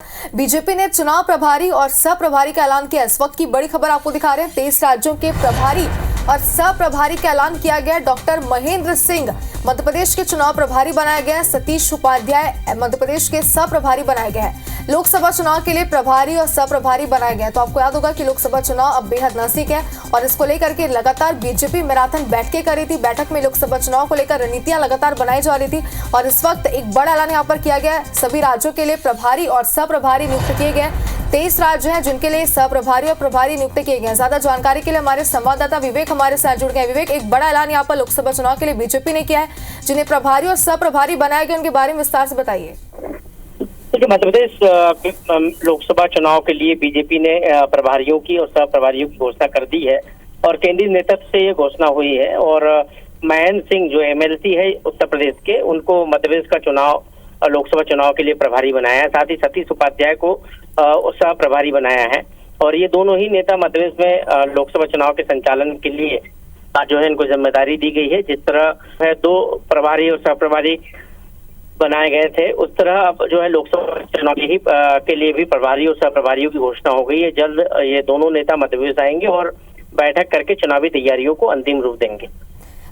BJP ने चुनाव प्रभारी और सह प्रभारी का ऐलान किया। इस वक्त की बड़ी खबर आपको दिखा रहे हैं। 23 राज्यों के प्रभारी और सह प्रभारी का ऐलान किया गया। डॉक्टर महेंद्र सिंह मध्य प्रदेश के चुनाव प्रभारी बनाया गया। सतीश उपाध्याय मध्य प्रदेश के सह प्रभारी बनाए गए हैं। लोकसभा चुनाव के लिए प्रभारी और सह प्रभारी बनाए गए। तो आपको याद होगा कि लोकसभा चुनाव अब बेहद नजदीक है और इसको लेकर के लगातार बीजेपी मैराथन बैठकें कर रही थी। बैठक में लोकसभा चुनाव को लेकर रणनीतियां लगातार बनाई जा रही थी और इस वक्त एक बड़ा ऐलान यहाँ पर किया गया है। सभी राज्यों के लिए प्रभारी और सह प्रभारी नियुक्त किए गए। 23 राज्य हैं जिनके लिए सह प्रभारी और प्रभारी नियुक्त किए गए। ज्यादा जानकारी के लिए हमारे संवाददाता विवेक हमारे साथ जुड़ गए। विवेक, एक बड़ा ऐलान यहाँ पर लोकसभा चुनाव के लिए बीजेपी ने किया है। जिन्हें प्रभारी और सह प्रभारी बनाए गए उनके बारे में विस्तार से बताइए। देखिए, मध्य प्रदेश लोकसभा चुनाव के लिए बीजेपी ने प्रभारियों की और सह प्रभारियों की घोषणा कर दी है और केंद्रीय नेतृत्व से ये घोषणा हुई है। और महेंद्र सिंह जो एमएलसी है उत्तर प्रदेश के, उनको मध्य प्रदेश का चुनाव लोकसभा चुनाव के लिए प्रभारी बनाया है। साथ ही सतीश उपाध्याय को सह प्रभारी बनाया है और ये दोनों ही नेता मध्य प्रदेश में लोकसभा चुनाव के संचालन के लिए जो है इनको जिम्मेदारी दी गई है। जिस तरह 2 प्रभारी और सह प्रभारी बनाए गए थे, उस तरह अब जो है लोकसभा चुनाव के लिए भी प्रभारी और सह प्रभारियों की घोषणा हो गई है। जल्द ये दोनों नेता मध्य प्रदेश आएंगे और बैठक करके चुनावी तैयारियों को अंतिम रूप देंगे।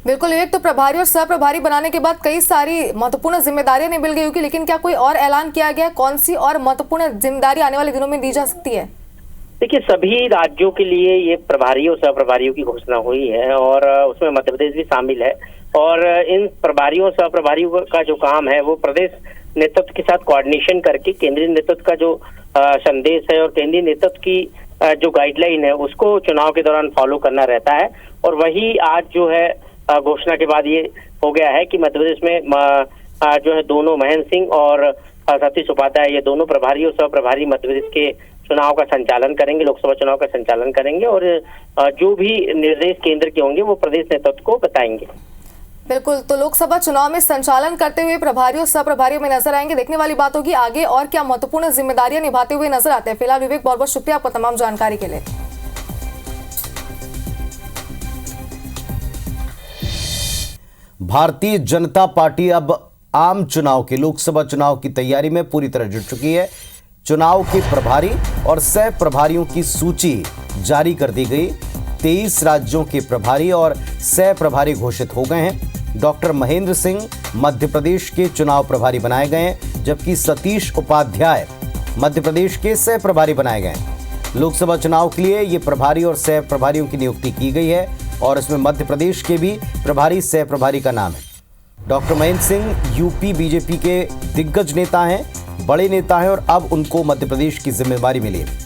बिल्कुल विवेक, तो प्रभारी और सह प्रभारी बनाने के बाद कई सारी महत्वपूर्ण जिम्मेदारियां नहीं मिल गई होगी, लेकिन क्या कोई और ऐलान किया गया? कौन सी और महत्वपूर्ण जिम्मेदारी आने वाले दिनों में दी जा सकती है? देखिए, सभी राज्यों के लिए ये प्रभारी और सह प्रभारियों की घोषणा हुई है और उसमें मध्य प्रदेश भी शामिल है। और इन प्रभारियों और सह प्रभारियों का जो काम है वो प्रदेश नेतृत्व के साथ कोऑर्डिनेशन करके केंद्रीय नेतृत्व का जो संदेश है और केंद्रीय नेतृत्व की जो गाइडलाइन है उसको चुनाव के दौरान फॉलो करना रहता है। और वही आज जो है घोषणा के बाद ये हो गया है कि मध्य प्रदेश में जो है दोनों महेंद्र सिंह और सतीश उपाध्याय, ये दोनों प्रभारी और सह प्रभारी मध्य प्रदेश के चुनाव का संचालन करेंगे, लोकसभा चुनाव का संचालन करेंगे और जो भी निर्देश केंद्र के होंगे वो प्रदेश नेतृत्व को बताएंगे। बिल्कुल, तो लोकसभा चुनाव में संचालन करते हुए प्रभारी और सह प्रभारी में नजर आएंगे। देखने वाली बात होगी आगे और क्या महत्वपूर्ण जिम्मेदारियां निभाते हुए नजर आते हैं। फिलहाल विवेक, बहुत बहुत शुक्रिया आपको तमाम जानकारी के लिए। भारतीय जनता पार्टी अब आम चुनाव के लोकसभा चुनाव की तैयारी में पूरी तरह जुट चुकी है। चुनाव के प्रभारी और सह प्रभारियों की सूची जारी कर दी गई। 23 राज्यों के प्रभारी और सह प्रभारी घोषित हो गए हैं। डॉक्टर महेंद्र सिंह मध्य प्रदेश के चुनाव प्रभारी बनाए गए हैं, जबकि सतीश उपाध्याय मध्य प्रदेश के सह प्रभारी बनाए गए हैं। लोकसभा चुनाव के लिए ये प्रभारी और सह प्रभारियों की नियुक्ति की गई है और इसमें मध्य प्रदेश के भी प्रभारी सह प्रभारी का नाम है। Doctor Mahendra Singh UP BJP के दिग्गज नेता हैं, बड़े नेता हैं और अब उनको मध्य प्रदेश की जिम्मेदारी मिली है।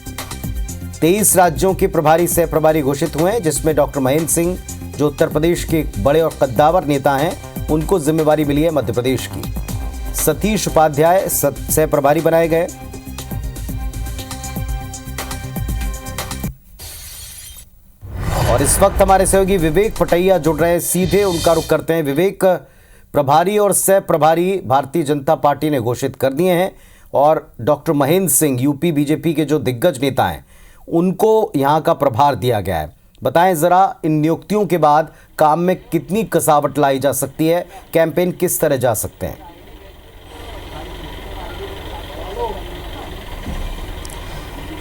23 राज्यों के प्रभारी सह प्रभारी घोषित हुए हैं, जिसमें डॉक्टर महेंद्र सिंह जो उत्तर प्रदेश के बड़े और कद्दावर नेता हैं, उनको जिम्मेदारी मिली है मध्य प्रदेश की। सतीश उपाध्याय सह प्रभारी बनाए गए। और इस वक्त हमारे सहयोगी विवेक पटैया जुड़ रहे हैं, सीधे उनका रुख करते हैं। विवेक, प्रभारी और सह प्रभारी भारतीय जनता पार्टी ने घोषित कर दिए हैं और doctor Mahendra Singh UP BJP के जो दिग्गज नेता हैं उनको यहां का प्रभार दिया गया है। बताएं जरा, इन नियुक्तियों के बाद काम में कितनी कसावट लाई जा सकती है, कैंपेन किस तरह जा सकते हैं?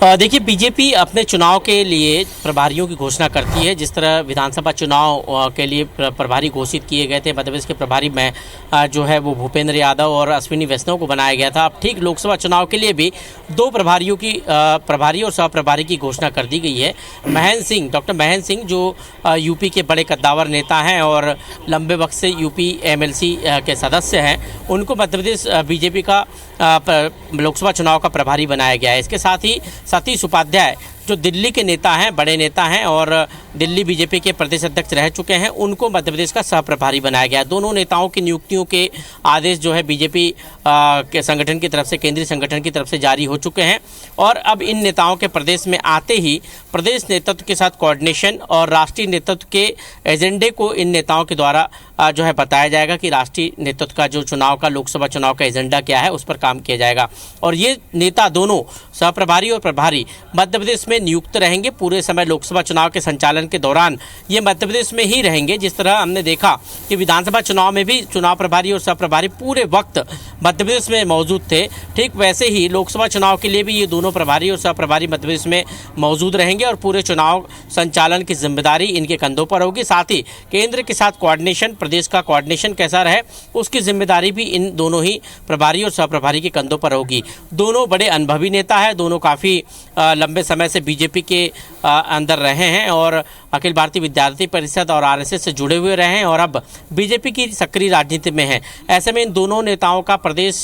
देखिए, बीजेपी अपने चुनाव के लिए प्रभारियों की घोषणा करती है। जिस तरह विधानसभा चुनाव के लिए प्रभारी घोषित किए गए थे, मध्य प्रदेश के प्रभारी में जो है वो भूपेंद्र यादव और अश्विनी वैष्णव को बनाया गया था। अब ठीक लोकसभा चुनाव के लिए भी 2 प्रभारियों की प्रभारी और सह प्रभारी की घोषणा कर दी गई है। महेंद्र सिंह, डॉक्टर महेंद्र सिंह जो यूपी के बड़े कद्दावर नेता हैं और लंबे वक्त से यूपी एमएलसी के सदस्य हैं, उनको मध्य प्रदेश बीजेपी का लोकसभा चुनाव का प्रभारी बनाया गया है। इसके साथ ही सतीश उपाध्याय जो दिल्ली के नेता हैं, बड़े नेता हैं और दिल्ली बीजेपी के प्रदेश अध्यक्ष रह चुके हैं, उनको मध्य प्रदेश का सह प्रभारी बनाया गया। दोनों नेताओं की नियुक्तियों के आदेश जो है बीजेपी के संगठन की तरफ से, केंद्रीय संगठन की तरफ से जारी हो चुके हैं और अब इन नेताओं के प्रदेश में आते ही प्रदेश नेतृत्व के साथ कोऑर्डिनेशन और राष्ट्रीय नेतृत्व के एजेंडे को इन नेताओं के द्वारा जो है बताया जाएगा कि राष्ट्रीय नेतृत्व का जो चुनाव का, लोकसभा चुनाव का एजेंडा क्या है, उस पर काम किया जाएगा। और ये नेता दोनों सह प्रभारी और प्रभारी मध्य प्रदेश में में नियुक्त रहेंगे, पूरे समय लोकसभा चुनाव के संचालन के दौरान ये मध्य प्रदेश में ही रहेंगे। जिस तरह हमने देखा कि विधानसभा चुनाव में भी चुनाव प्रभारी और सहप्रभारी पूरे वक्त मध्य प्रदेश में मौजूद थे, ठीक वैसे ही लोकसभा चुनाव के लिए भी ये दोनों प्रभारी और सहप्रभारी मध्य प्रदेश में मौजूद रहेंगे और पूरे चुनाव संचालन की जिम्मेदारी इनके कंधों पर होगी। साथ ही केंद्र के साथ कोऑर्डिनेशन, प्रदेश का कोऑर्डिनेशन कैसा रहे उसकी जिम्मेदारी भी इन दोनों ही प्रभारी और सहप्रभारी के कंधों पर होगी। दोनों बड़े अनुभवी नेता हैं, दोनों काफ़ी लंबे समय से बीजेपी के अंदर रहे हैं और अखिल भारतीय विद्यार्थी परिषद और आरएसएस से जुड़े हुए रहे हैं और अब बीजेपी की सक्रिय राजनीति में है। ऐसे में इन दोनों नेताओं का प्रदेश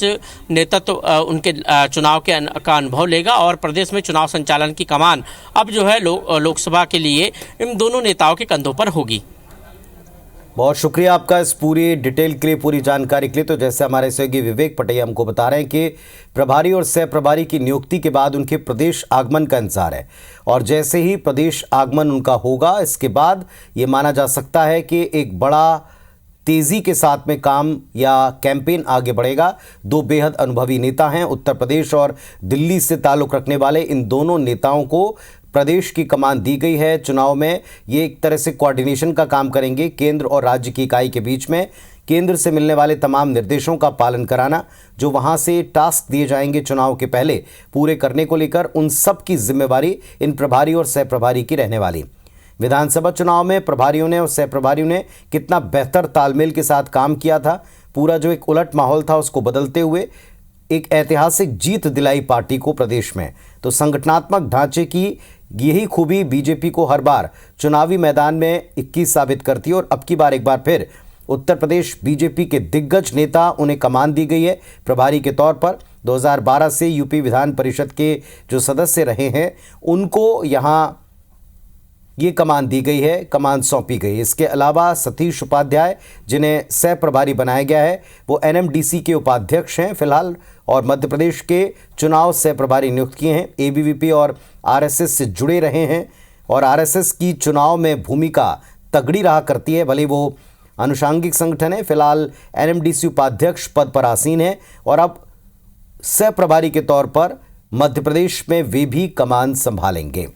नेतृत्व उनके चुनाव का अनुभव लेगा और प्रदेश में चुनाव संचालन की कमान अब जो है लोकसभा के लिए इन दोनों नेताओं के कंधों पर होगी। बहुत शुक्रिया आपका इस पूरी डिटेल के लिए, पूरी जानकारी के लिए। तो जैसे हमारे सहयोगी विवेक पटेया हमको बता रहे हैं कि प्रभारी और सह प्रभारी की नियुक्ति के बाद उनके प्रदेश आगमन का इंतजार है और जैसे ही प्रदेश आगमन उनका होगा इसके बाद ये माना जा सकता है कि एक बड़ा तेजी के साथ में काम या कैंपेन आगे बढ़ेगा। दो बेहद अनुभवी नेता हैं, उत्तर प्रदेश और दिल्ली से ताल्लुक़ रखने वाले इन दोनों नेताओं को प्रदेश की कमान दी गई है। चुनाव में ये एक तरह से कोऑर्डिनेशन का काम करेंगे केंद्र और राज्य की इकाई के बीच में। केंद्र से मिलने वाले तमाम निर्देशों का पालन कराना, जो वहां से टास्क दिए जाएंगे चुनाव के पहले पूरे करने को लेकर, उन सब की जिम्मेवारी इन प्रभारी और सह प्रभारी की रहने वाली। विधानसभा चुनाव में प्रभारियों ने और सह प्रभारियों ने कितना बेहतर तालमेल के साथ काम किया था, पूरा जो एक उलट माहौल था उसको बदलते हुए एक ऐतिहासिक जीत दिलाई पार्टी को प्रदेश में। तो संगठनात्मक ढांचे की यही खूबी बीजेपी को हर बार चुनावी मैदान में 21 साबित करती है और अब की बार एक बार फिर उत्तर प्रदेश बीजेपी के दिग्गज नेता उन्हें कमान दी गई है प्रभारी के तौर पर। 2012 से यूपी विधान परिषद के जो सदस्य रहे हैं उनको यहाँ ये कमान दी गई है, कमान सौंपी गई। इसके अलावा सतीश उपाध्याय, जिन्हें सह प्रभारी बनाया गया है, वो एनएमडीसी के उपाध्यक्ष हैं फिलहाल और मध्य प्रदेश के चुनाव सह प्रभारी नियुक्त किए हैं। एबीवीपी और आरएसएस से जुड़े रहे हैं और आरएसएस की चुनाव में भूमिका तगड़ी रहा करती है, भले वो अनुषांगिक संगठन है। फिलहाल एनएमडीसी उपाध्यक्ष पद पर आसीन है और अब सह प्रभारी के तौर पर मध्य प्रदेश में वे भी कमान संभालेंगे।